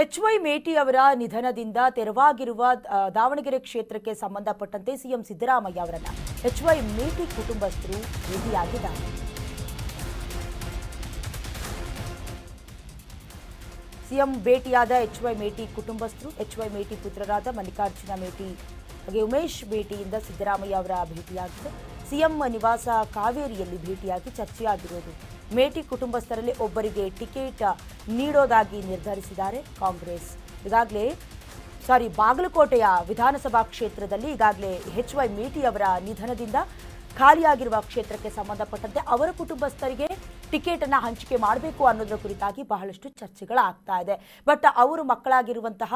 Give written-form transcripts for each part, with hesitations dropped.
ಎಚ್.ವೈ. ಮೇಟಿ ಅವರ ನಿಧನದಿಂದ ತೆರವಾಗಿರುವ ದಾವಣಗೆರೆ ಕ್ಷೇತ್ರಕ್ಕೆ ಸಂಬಂಧಪಟ್ಟಂತೆ ಸಿಎಂ ಸಿದ್ದರಾಮಯ್ಯ ಅವರನ್ನ ಎಚ್.ವೈ. ಮೇಟಿ ಕುಟುಂಬಸ್ಥರು ಭೇಟಿಯಾಗಿದ್ದಾರೆ. ಸಿಎಂ ಭೇಟಿಯಾದ ಎಚ್.ವೈ. ಮೇಟಿ ಕುಟುಂಬಸ್ಥರು ಎಚ್.ವೈ. ಮೇಟಿ ಪುತ್ರರಾದ ಮಲ್ಲಿಕಾರ್ಜುನ ಮೇಟಿ ಹಾಗೆ ಉಮೇಶ್ ಮೇಟಿಯಿಂದ ಸಿದ್ದರಾಮಯ್ಯ ಅವರ ಭೇಟಿಯಾಗಿದೆ. ಸಿಎಂ ನಿವಾಸ ಕಾವೇರಿಯಲ್ಲಿ ಭೇಟಿಯಾಗಿ ಚರ್ಚೆಯಾಗಿರೋದು. ಮೇಟಿ ಕುಟುಂಬಸ್ಥರಲ್ಲಿ ಒಬ್ಬರಿಗೆ ಟಿಕೆಟ್ ನೀಡೋದಾಗಿ ನಿರ್ಧರಿಸಿದ್ದಾರೆ ಕಾಂಗ್ರೆಸ್. ಬಾಗಲಕೋಟೆಯ ವಿಧಾನಸಭಾ ಕ್ಷೇತ್ರದಲ್ಲಿ ಈಗಾಗಲೇ ಎಚ್.ವೈ. ಮೇಟಿ ಅವರ ನಿಧನದಿಂದ ಖಾಲಿಯಾಗಿರುವ ಕ್ಷೇತ್ರಕ್ಕೆ ಸಂಬಂಧಪಟ್ಟಂತೆ ಅವರ ಕುಟುಂಬಸ್ಥರಿಗೆ ಟಿಕೆಟ್ ಅನ್ನು ಹಂಚಿಕೆ ಮಾಡಬೇಕು ಅನ್ನೋದರ ಕುರಿತಾಗಿ ಬಹಳಷ್ಟು ಚರ್ಚೆಗಳಾಗ್ತಾ ಇದೆ. ಬಟ್ ಅವರು ಮಕ್ಕಳಾಗಿರುವಂತಹ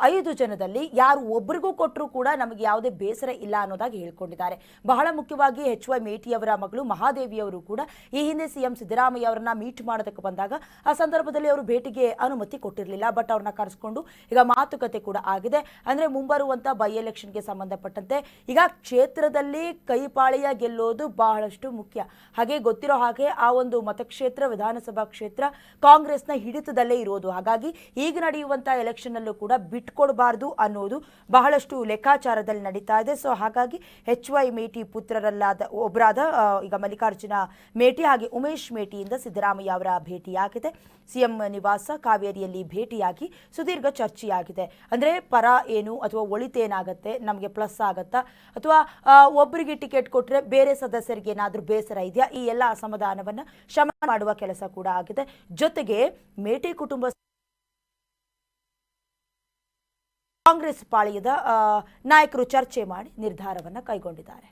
5 ಜನದಲ್ಲಿ ಯಾರು ಒಬ್ಬರಿಗೂ ಕೊಟ್ಟರೂ ಕೂಡ ನಮಗೆ ಯಾವುದೇ ಬೇಸರ ಇಲ್ಲ ಅನ್ನೋದಾಗಿ ಹೇಳ್ಕೊಂಡಿದ್ದಾರೆ. ಬಹಳ ಮುಖ್ಯವಾಗಿ ಎಚ್.ವೈ. ಮೇಟಿ ಅವರ ಮಗಳು ಮಹಾದೇವಿಯವರು ಕೂಡ ಈ ಹಿಂದೆ ಸಿಎಂ ಸಿದ್ದರಾಮಯ್ಯ ಅವರನ್ನ ಮೀಟ್ ಮಾಡೋದಕ್ಕೆ ಬಂದಾಗ ಆ ಸಂದರ್ಭದಲ್ಲಿ ಅವರು ಭೇಟಿಗೆ ಅನುಮತಿ ಕೊಟ್ಟಿರಲಿಲ್ಲ. ಬಟ್ ಅವ್ರನ್ನ ಕರೆಸ್ಕೊಂಡು ಈಗ ಮಾತುಕತೆ ಕೂಡ ಆಗಿದೆ. ಅಂದರೆ ಮುಂಬರುವಂಥ ಬೈ ಎಲೆಕ್ಷನ್ಗೆ ಸಂಬಂಧಪಟ್ಟಂತೆ ಈಗ ಕ್ಷೇತ್ರದಲ್ಲಿ ಕೈಪಾಳಿಯ ಗೆಲ್ಲೋದು ಬಹಳಷ್ಟು ಮುಖ್ಯ. ಹಾಗೆ ಗೊತ್ತಿರೋ ಹಾಗೆ ಆ ಒಂದು ಮತಕ್ಷೇತ್ರ ವಿಧಾನಸಭಾ ಕ್ಷೇತ್ರ ಕಾಂಗ್ರೆಸ್ನ ಹಿಡಿತದಲ್ಲೇ ಇರೋದು. ಹಾಗಾಗಿ ಈಗ ನಡೆಯುವಂತಹ ಎಲೆಕ್ಷನ್ ಅಲ್ಲೂ ಕೂಡ ಬಿಟ್ಕೊಡಬಾರ್ದು ಅನ್ನೋದು ಬಹಳಷ್ಟು ಲೆಕ್ಕಾಚಾರದಲ್ಲಿ ನಡೀತಾ ಇದೆ. ಸೊ ಹಾಗಾಗಿ ಎಚ್.ವೈ. ಮೇಟಿ ಪುತ್ರರಲ್ಲಾದ ಒಬ್ಬರಾದ ಈಗ ಮಲ್ಲಿಕಾರ್ಜುನ ಮೇಟಿ ಹಾಗೆ ಉಮೇಶ್ ಮೇಟಿಯಿಂದ ಸಿದ್ದರಾಮಯ್ಯ ಅವರ ಭೇಟಿಯಾಗಿದೆ. ಸಿಎಂ ನಿವಾಸ ಕಾವೇರಿಯಲ್ಲಿ ಭೇಟಿಯಾಗಿ ಸುದೀರ್ಘ ಚರ್ಚೆಯಾಗಿದೆ. ಅಂದರೆ ಪರ ಏನು ಅಥವಾ ಒಳಿತೇನಾಗತ್ತೆ, ನಮಗೆ ಪ್ಲಸ್ ಆಗತ್ತಾ ಅಥವಾ ಒಬ್ಬರಿಗೆ ಟಿಕೆಟ್ ಕೊಟ್ಟರೆ ಬೇರೆ ಸದಸ್ಯರಿಗೆ ಏನಾದರೂ ಬೇಸರ ಇದೆಯಾ, ಈ ಎಲ್ಲ ಅಸಮಾಧಾನವನ್ನು ಶಮನ ಮಾಡುವ ಕೆಲಸ ಕೂಡ ಆಗಿದೆ. ಜೊತೆಗೆ ಮೇಟಿ ಕುಟುಂಬ ಕಾಂಗ್ರೆಸ್ ಪಾಳೆಯದ ನಾಯಕರು ಚರ್ಚೆ ಮಾಡಿ ನಿರ್ಧಾರವನ್ನು ಕೈಗೊಂಡಿದ್ದಾರೆ.